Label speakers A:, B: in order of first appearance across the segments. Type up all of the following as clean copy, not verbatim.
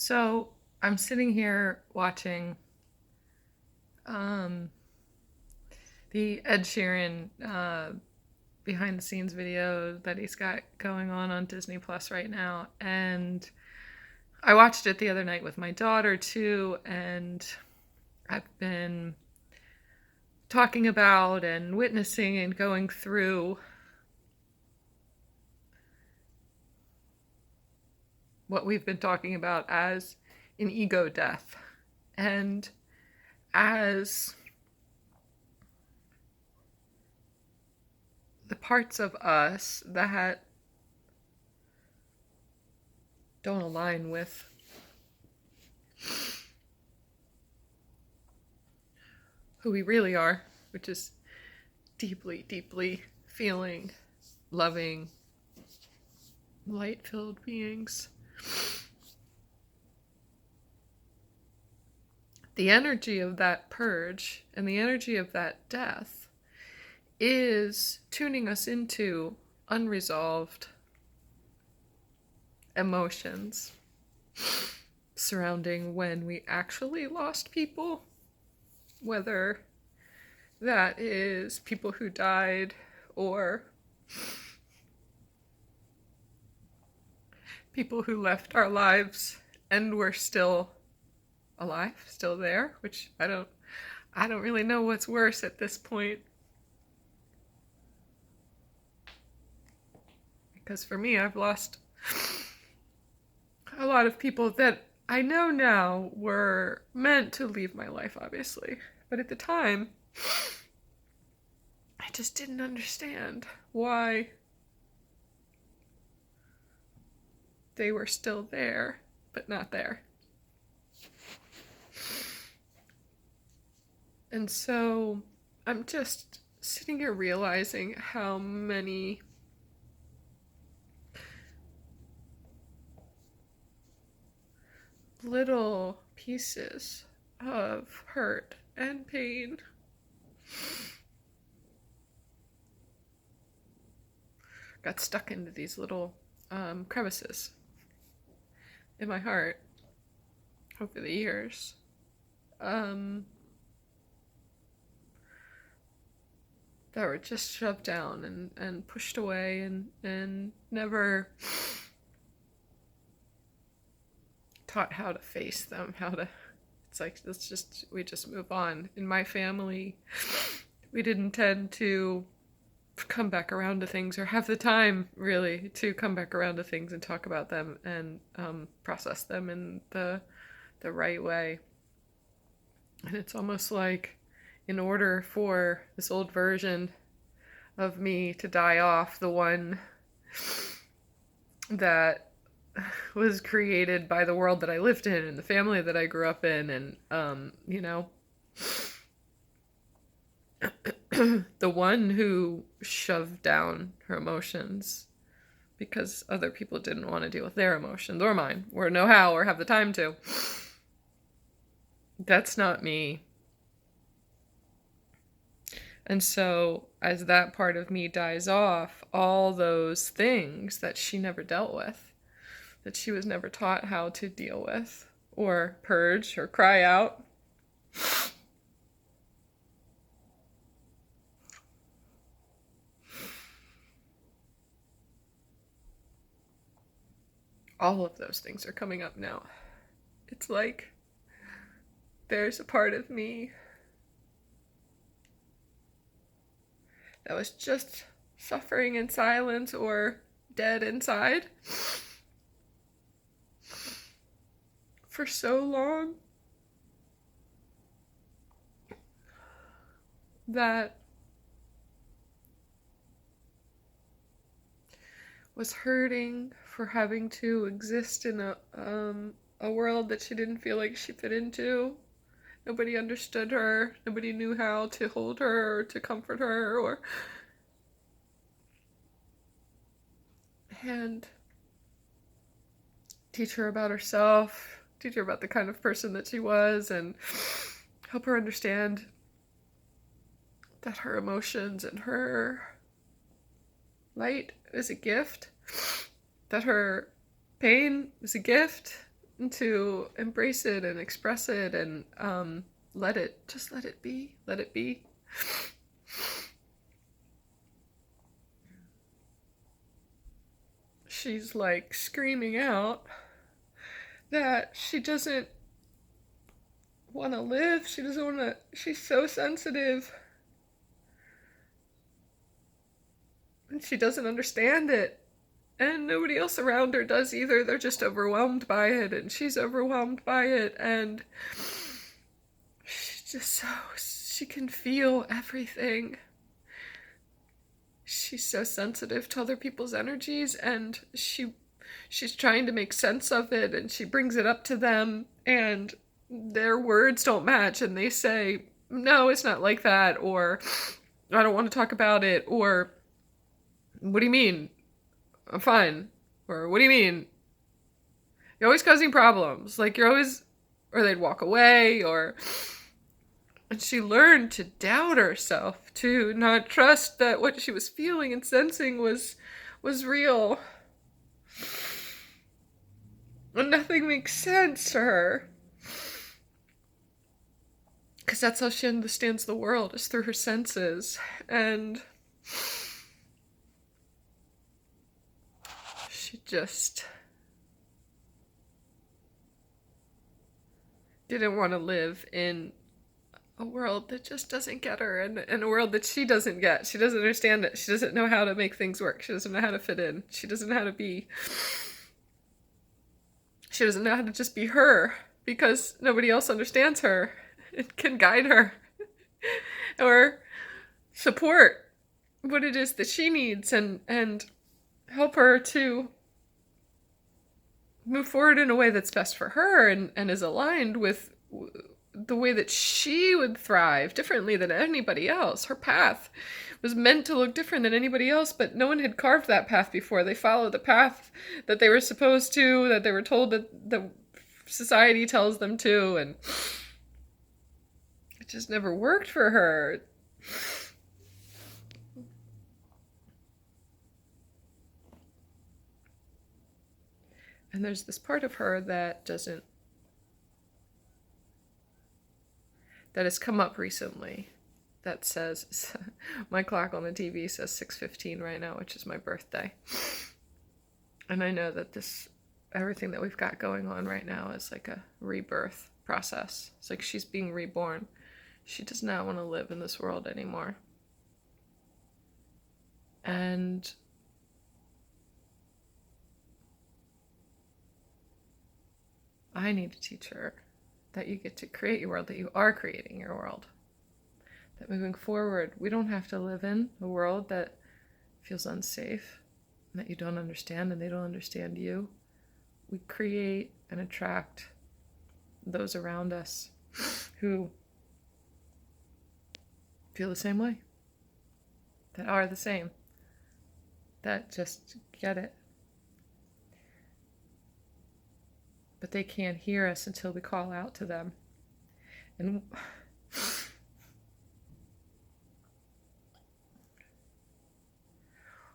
A: So I'm sitting here watching um, the Ed Sheeran behind the scenes video that he's got going on Disney Plus right now. And I watched it the other night with my daughter too. And I've been talking about and witnessing and going through what we've been talking about as an ego death. And as the parts of us that don't align with who we really are, which is deeply, deeply feeling, loving, light filled beings. The energy of that purge and the energy of that death is tuning us into unresolved emotions surrounding when we actually lost people, whether that is people who died or people who left our lives and were still alive, still there, which I don't really know what's worse at this point. Because for me, I've lost a lot of people that I know now were meant to leave my life, obviously. But at the time, I just didn't understand why they were still there, but not there. And so I'm just sitting here realizing how many little pieces of hurt and pain got stuck into these little crevices in my heart over the years. That were just shoved down and pushed away and never taught how to face them, it's like, we just move on. In my family, we didn't tend to come back around to things or have the time really to come back around to things and talk about them and process them in the right way. And it's almost like in order for this old version of me to die off, the one that was created by the world that I lived in and the family that I grew up in, and the one who shoved down her emotions because other people didn't want to deal with their emotions or mine or know how or have the time to. That's not me. And so as that part of me dies off, all those things that she never dealt with, that she was never taught how to deal with or purge or cry out, all of those things are coming up now. It's like there's a part of me that was just suffering in silence or dead inside for so long that was hurting for having to exist in a world that she didn't feel like she fit into. Nobody understood her. Nobody knew how to hold her or to comfort her and teach her about herself, teach her about the kind of person that she was, and help her understand that her emotions and her light is a gift, that her pain is a gift, to embrace it and express it and let it be. Let it be. She's like screaming out that she doesn't want to live. She doesn't want to. She's so sensitive. And she doesn't understand it. And nobody else around her does either. They're just overwhelmed by it, and she's overwhelmed by it, and she's just so, she can feel everything. She's so sensitive to other people's energies, and she's trying to make sense of it, and she brings it up to them, and their words don't match, and they say, no, it's not like that, or I don't want to talk about it, or what do you mean? I'm fine. Or what do you mean? You're always causing problems. Like you're always, or they'd walk away, or, and she learned to doubt herself, to not trust that what she was feeling and sensing was real. And nothing makes sense to her. Because that's how she understands the world, is through her senses. And she just didn't want to live in a world that just doesn't get her, and a world that she doesn't get. She doesn't understand it. She doesn't know how to make things work. She doesn't know how to fit in. She doesn't know how to be. She doesn't know how to just be her, because nobody else understands her. It can guide her or support what it is that she needs, and help her to move forward in a way that's best for her and is aligned with the way that she would thrive differently than anybody else. Her path was meant to look different than anybody else, but no one had carved that path before. They followed the path that they were supposed to, that they were told that the society tells them to, and it just never worked for her. And there's this part of her that has come up recently that says, my clock on the TV says 6:15 right now, which is my birthday. And I know that everything that we've got going on right now is like a rebirth process. It's like she's being reborn. She does not want to live in this world anymore. And I need to teach her that you get to create your world, that you are creating your world. That moving forward, we don't have to live in a world that feels unsafe, and that you don't understand and they don't understand you. We create and attract those around us who feel the same way, that are the same, that just get it. But they can't hear us until we call out to them. And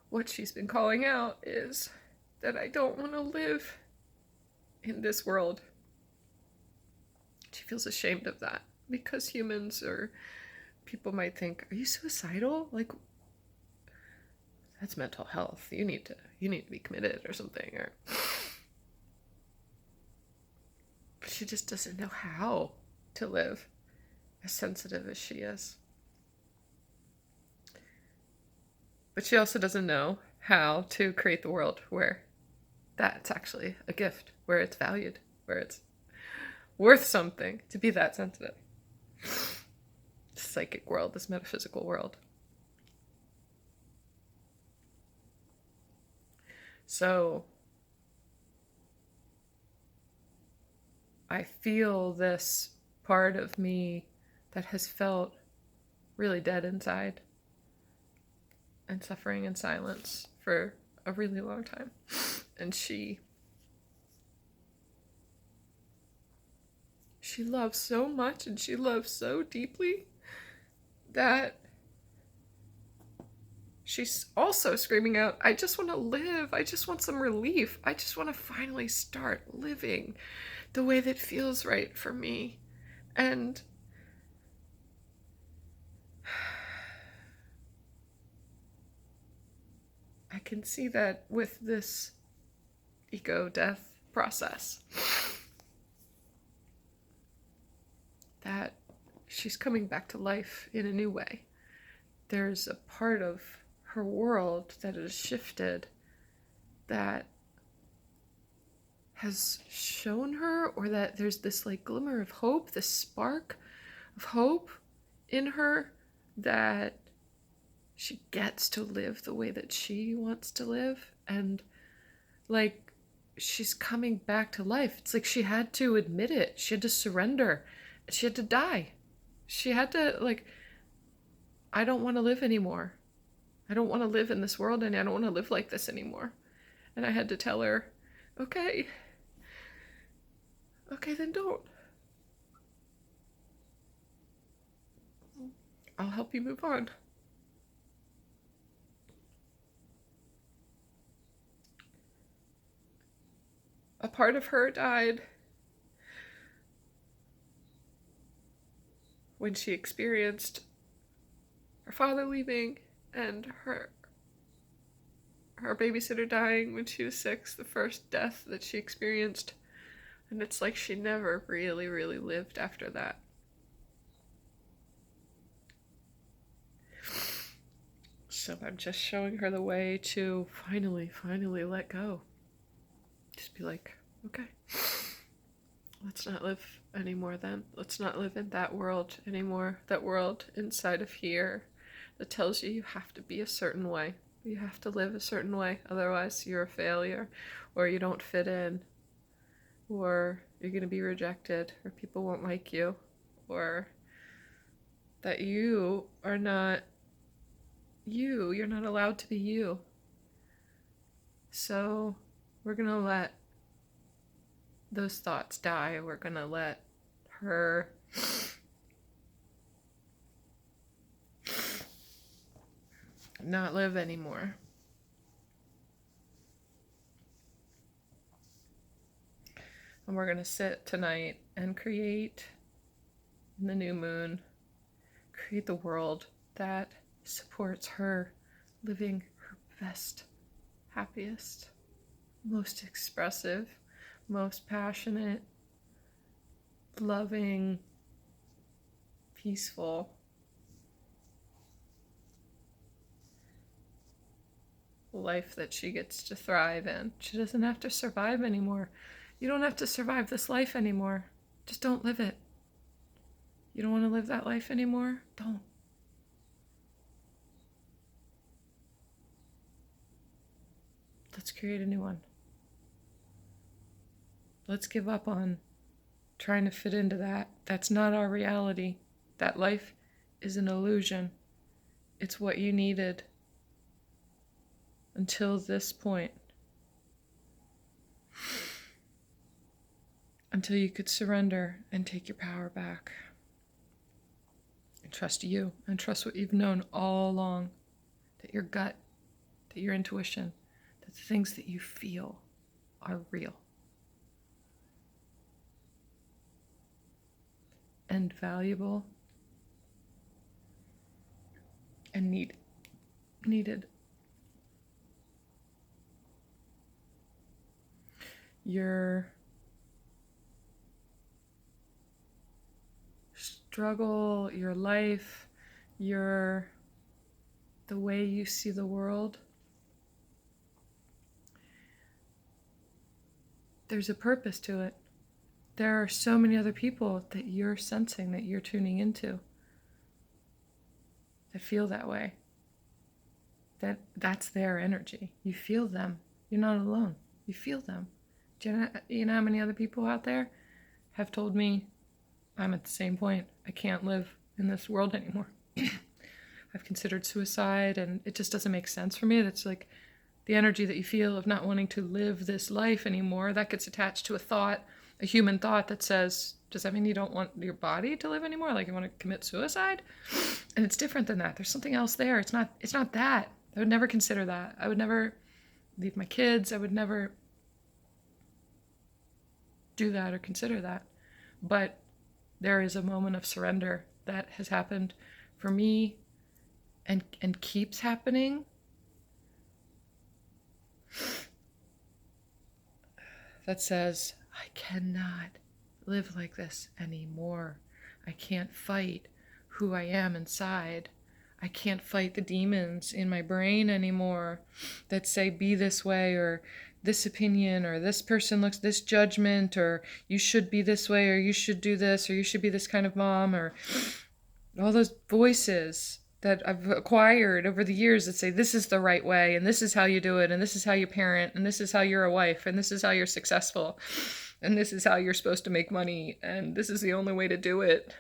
A: what she's been calling out is that I don't want to live in this world. She feels ashamed of that, because humans or people might think, are you suicidal? Like, that's mental health. You need to be committed or something. Or but she just doesn't know how to live as sensitive as she is. But she also doesn't know how to create the world where that's actually a gift, where it's valued, where it's worth something to be that sensitive. This psychic world, this metaphysical world. So I feel this part of me that has felt really dead inside and suffering in silence for a really long time. And she loves so much, and she loves so deeply, that she's also screaming out, I just want to live. I just want some relief. I just want to finally start living the way that feels right for me. And I can see that with this eco death process, that she's coming back to life in a new way. There's a part of her world that has shifted, that has shown her, or that there's this like glimmer of hope, this spark of hope in her, that she gets to live the way that she wants to live. And like, she's coming back to life. It's like she had to admit it. She had to surrender. She had to die. She had to, like, I don't want to live anymore. I don't want to live in this world, and I don't want to live like this anymore. And I had to tell her, okay, then don't. I'll help you move on. A part of her died when she experienced her father leaving and her babysitter dying when she was 6, the first death that she experienced. And it's like she never really, really lived after that. So I'm just showing her the way to finally let go. Just be like, okay, let's not live anymore then. Let's not live in that world anymore. That world inside of here that tells you have to be a certain way. You have to live a certain way. Otherwise you're a failure, or you don't fit in, or you're going to be rejected, or people won't like you, or that you are not you. You're not allowed to be you. So we're going to let those thoughts die. We're going to let her not live anymore. And we're going to sit tonight and create, in the new moon, create the world that supports her living her best, happiest, most expressive, most passionate, loving, peaceful life that she gets to thrive in. She doesn't have to survive anymore. You don't have to survive this life anymore. Just don't live it. You don't want to live that life anymore? Don't. Let's create a new one. Let's give up on trying to fit into that. That's not our reality. That life is an illusion. It's what you needed until this point. Until you could surrender and take your power back. And trust you, and trust what you've known all along. That your gut, that your intuition, that the things that you feel are real. And valuable. And needed. Your struggle, your life, the way you see the world, there's a purpose to it. There are so many other people that you're sensing, that you're tuning into, that feel that way. That's their energy. You feel them. You're not alone. You feel them. Do you know how many other people out there have told me, I'm at the same point. I can't live in this world anymore. I've considered suicide, and it just doesn't make sense for me. That's like the energy that you feel of not wanting to live this life anymore. That gets attached to a thought, a human thought that says, does that mean you don't want your body to live anymore? Like you want to commit suicide? And it's different than that. There's something else there. It's not that. I would never consider that. I would never leave my kids. I would never do that or consider that. But there is a moment of surrender that has happened for me and keeps happening, that says, I cannot live like this anymore. I can't fight who I am inside. I can't fight the demons in my brain anymore that say be this way, or this opinion, or this person looks, this judgment, or you should be this way, or you should do this, or you should be this kind of mom, or all those voices that I've acquired over the years that say this is the right way, and this is how you do it, and this is how you parent, and this is how you're a wife, and this is how you're successful, and this is how you're supposed to make money, and this is the only way to do it.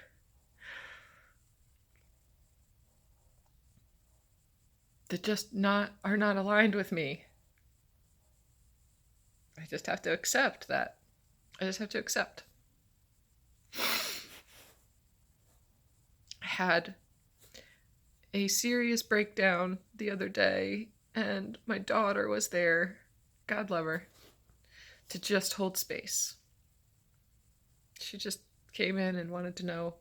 A: That just are not aligned with me. I just have to accept that. I just have to accept. I had a serious breakdown the other day, and my daughter was there, God love her, to just hold space. She just came in and wanted to know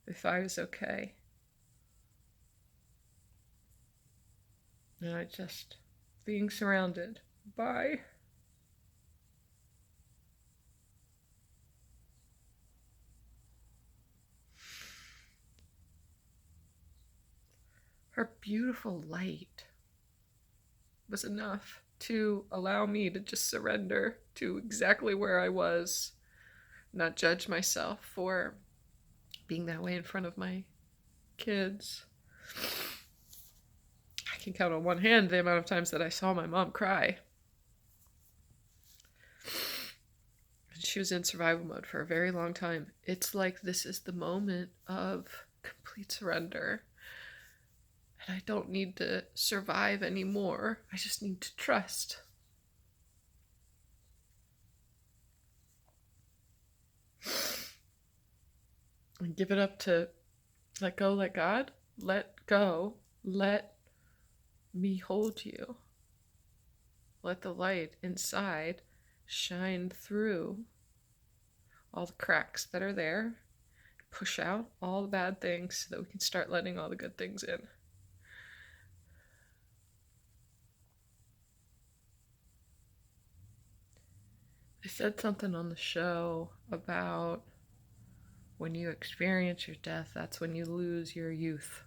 A: if I was okay. And I just being surrounded by her beautiful light was enough to allow me to just surrender to exactly where I was, not judge myself for being that way in front of my kids. I can count on one hand the amount of times that I saw my mom cry. And she was in survival mode for a very long time. It's like this is the moment of complete surrender. And I don't need to survive anymore. I just need to trust. And give it up to let go, let God. Let go. Let me hold you. Let the light inside shine through all the cracks that are there. Push out all the bad things so that we can start letting all the good things in. I said something on the show about when you experience your death, that's when you lose your youth.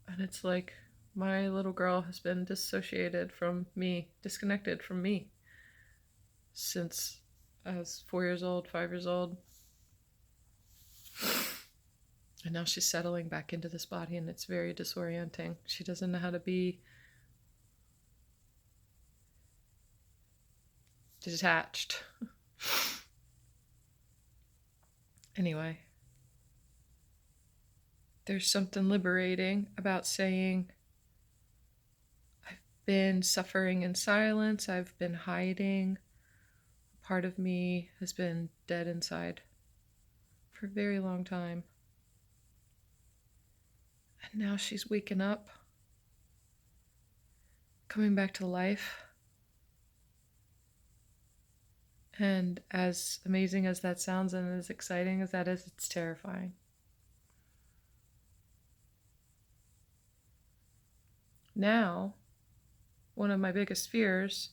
A: And it's like my little girl has been dissociated from me, disconnected from me since I was 4 years old, 5 years old. And now she's settling back into this body, and it's very disorienting. She doesn't know how to be detached. Anyway, there's something liberating about saying, I've been suffering in silence, I've been hiding. Part of me has been dead inside for a very long time. And now she's waking up, coming back to life. And as amazing as that sounds and as exciting as that is, it's terrifying. Now, one of my biggest fears,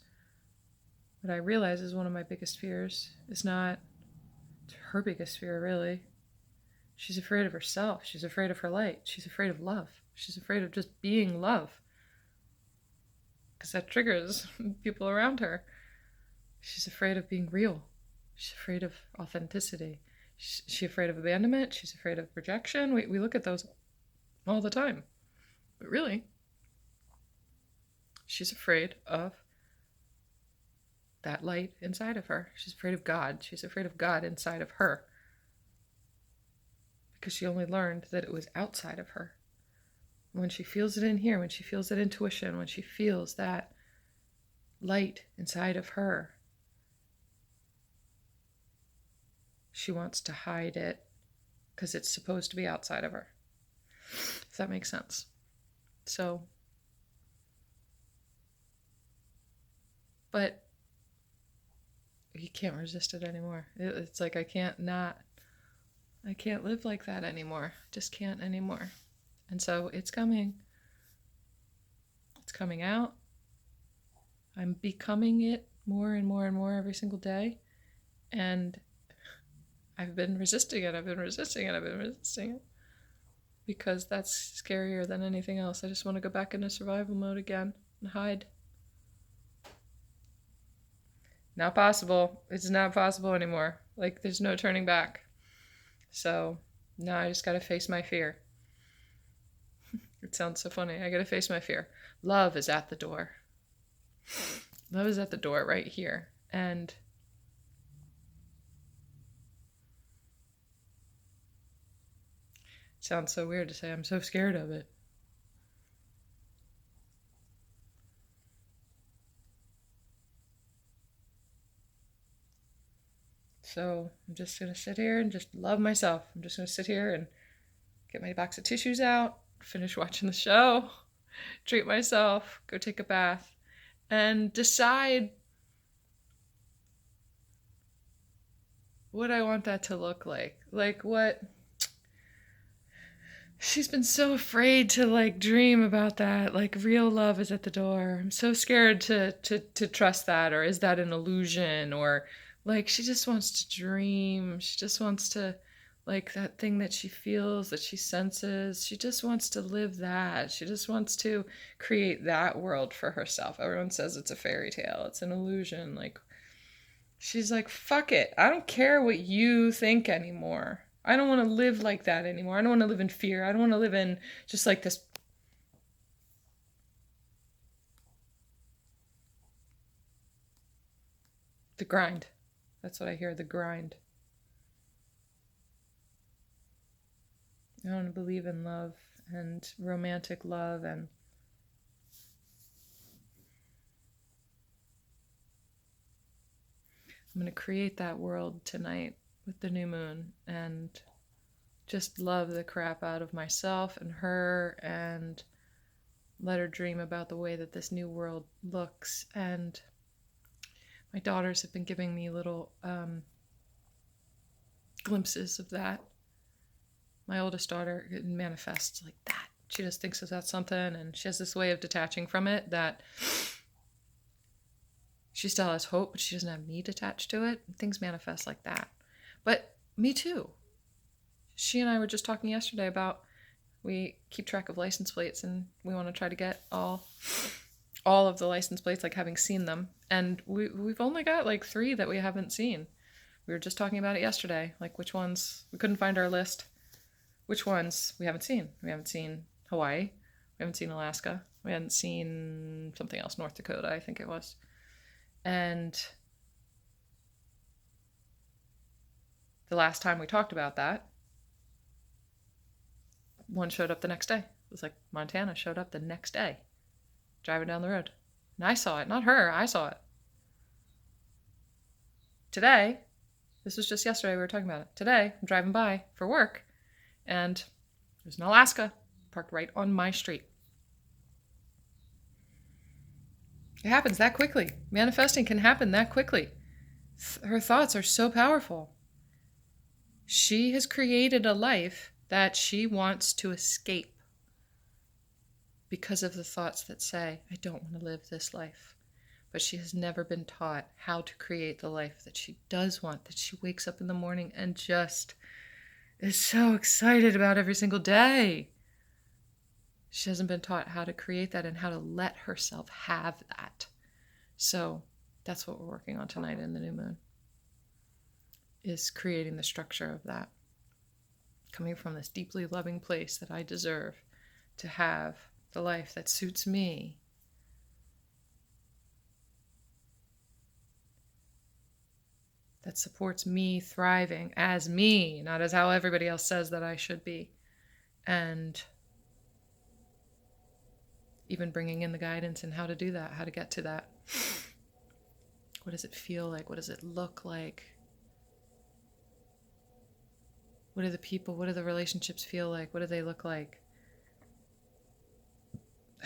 A: what I realize is one of my biggest fears, is not her biggest fear, really. She's afraid of herself. She's afraid of her light. She's afraid of love. She's afraid of just being love. Because that triggers people around her. She's afraid of being real. She's afraid of authenticity. She's afraid of abandonment. She's afraid of rejection. We look at those all the time. But really, she's afraid of that light inside of her. She's afraid of God. She's afraid of God inside of her. Because she only learned that it was outside of her. When she feels it in here, when she feels that intuition, when she feels that light inside of her. She wants to hide it because it's supposed to be outside of her. If that makes sense. So, but you can't resist it anymore. It's like I can't live like that anymore. Just can't anymore. And so it's coming. It's coming out. I'm becoming it more and more and more every single day. And I've been resisting it. Because that's scarier than anything else. I just want to go back into survival mode again and hide. Not possible. It's not possible anymore. Like, there's no turning back. So now I just gotta face my fear. It sounds so funny. I gotta face my fear. Love is at the door. Love is at the door right here. And it sounds so weird to say I'm so scared of it. So I'm just going to sit here and just love myself. I'm just going to sit here and get my box of tissues out, finish watching the show, treat myself, go take a bath, and decide what I want that to look like. Like what... She's been so afraid to like dream about that. Like real love is at the door. I'm so scared to trust that. Or is that an illusion? Or like she just wants to dream. She just wants to, like, that thing that she feels, that she senses. She just wants to live that. She just wants to create that world for herself. Everyone says it's a fairy tale. It's an illusion. Like, she's like, fuck it. I don't care what you think anymore. I don't want to live like that anymore. I don't want to live in fear. I don't want to live in just like this. The grind. That's what I hear, the grind. I want to believe in love and romantic love, and I'm going to create that world tonight with the new moon and just love the crap out of myself and her and let her dream about the way that this new world looks. And my daughters have been giving me little glimpses of that. My oldest daughter manifests like that. She just thinks that that's something, and she has this way of detaching from it that she still has hope, but she doesn't have me attached to it. Things manifest like that. But me too. She and I were just talking yesterday about, we keep track of license plates and we want to try to get all of the license plates, like having seen them. And we've only got like 3 that we haven't seen. We were just talking about it yesterday, like which ones, we couldn't find our list. Which ones we haven't seen. We haven't seen Hawaii. We haven't seen Alaska. We hadn't seen something else, North Dakota, I think it was. And the last time we talked about that, one showed up the next day. It was like Montana showed up the next day, driving down the road. And I saw it, not her, I saw it. Today, this was just yesterday we were talking about it. Today, I'm driving by for work, and there's an Alaska parked right on my street. It happens that quickly. Manifesting can happen that quickly. Her thoughts are so powerful. She has created a life that she wants to escape because of the thoughts that say, I don't want to live this life. But she has never been taught how to create the life that she does want, that she wakes up in the morning and just is so excited about every single day. She hasn't been taught how to create that and how to let herself have that. So that's what we're working on tonight in the new moon, is creating the structure of that. Coming from this deeply loving place that I deserve to have the life that suits me. That supports me thriving as me, not as how everybody else says that I should be. And even bringing in the guidance and how to do that, how to get to that. What does it feel like? What does it look like? What do the people, what do the relationships feel like? What do they look like?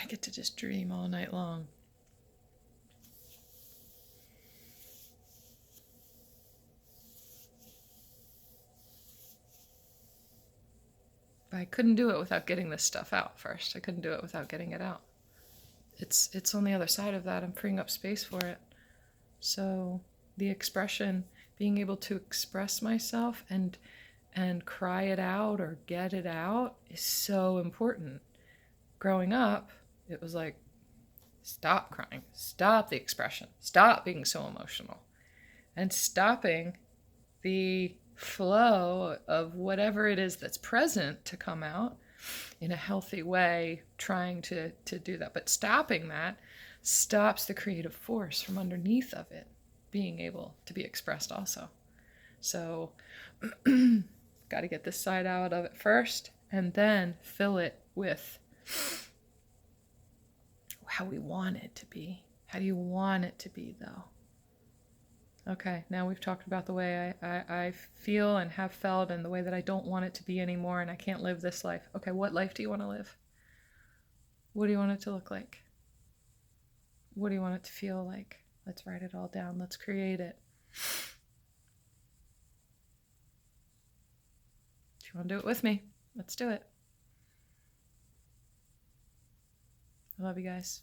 A: I get to just dream all night long. But I couldn't do it without getting this stuff out first. I couldn't do it without getting it out. It's on the other side of that. I'm freeing up space for it. So the expression, being able to express myself and cry it out or get it out is so important. Growing up, it was like, stop crying, stop the expression, stop being so emotional, and stopping the flow of whatever it is that's present to come out in a healthy way, trying to do that. But stopping that stops the creative force from underneath of it being able to be expressed also. So got to get this side out of it first, and then fill it with how we want it to be. How do you want it to be, though? Okay, now we've talked about the way I feel and have felt, and the way that I don't want it to be anymore, and I can't live this life. Okay, what life do you want to live? What do you want it to look like? What do you want it to feel like? Let's write it all down. Let's create it. If you want to do it with me, let's do it. I love you guys.